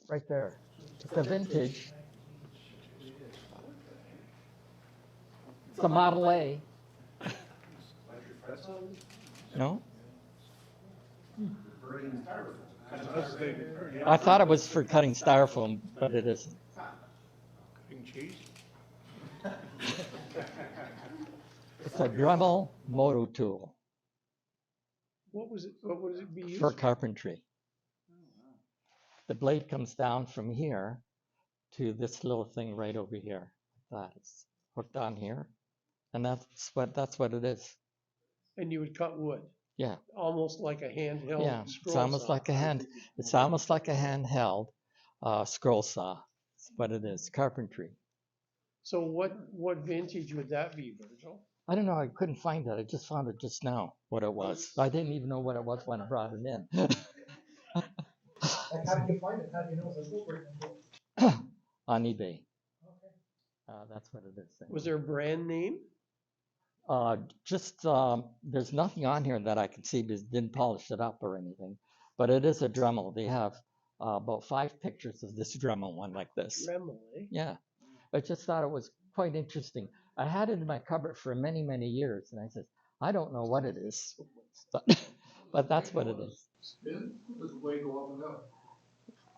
Right there. It's a vintage. It's a Model A. No? I thought it was for cutting styrofoam, but it isn't. Cutting cheese? It's a Dremel Mototool What was it? What would it be used for carpentry. The blade comes down from here to this little thing right over here. That's hooked on here, and that's what it is. And you would cut wood, Yeah, almost like a handheld yeah. It's scroll almost saw. like a hand. It's almost like a handheld scroll saw. That's what it is. Carpentry. So what vintage would that be, Virgil? I don't know. I couldn't find it. I just found it just now. What it was. I didn't even know what it was when I brought it in. Like, how did you find it? How do you know it's a woodworking tool? On eBay. Okay. That's what it is. Was there a brand name? Just there's nothing on here that I can see because didn't polish it up or anything. But it is a Dremel. They have about 5 pictures of this Dremel one like this. Dremel, eh? Yeah. I just thought it was quite interesting. I had it in my cupboard for many, many years, and I said, I don't know what it is, but that's what it is. Spin? Does the blade go up and down?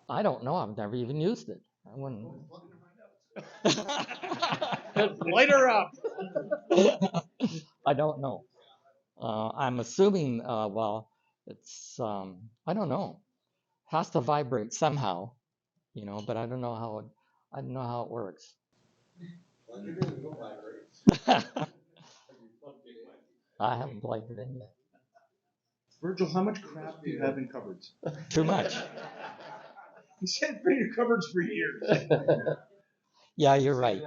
I don't know. I've never even used it. I wouldn't. Light her up. I don't know. I'm assuming, well, it's, I don't know. Has to vibrate somehow, but I don't know how it works. I haven't plugged it in yet. Virgil, how much crap do you have in cupboards? Too much. You said bring your cupboards for years. Yeah, you're right.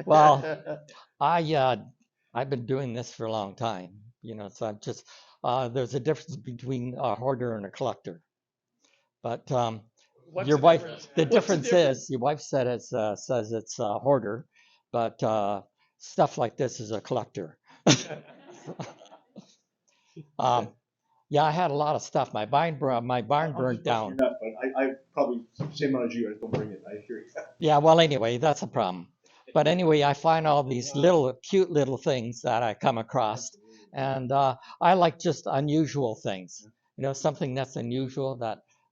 Well, I've been doing this for a long time, so I'm just, there's a difference between a hoarder and a collector. But What's your the wife, difference? the What's the difference is, your wife said says it's a hoarder, but stuff like this is a collector. Yeah, I had a lot of stuff. My barn burned down. Enough, but I probably same amount as you. I just don't bring it. I hear you. Yeah, well, anyway, that's a problem. But anyway, I find all these little cute little things that I come across, and I like just unusual things. Something that's unusual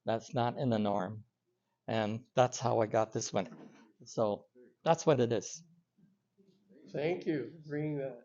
that's not in the norm, and that's how I got this one. So that's what it is. Thank you for bringing that.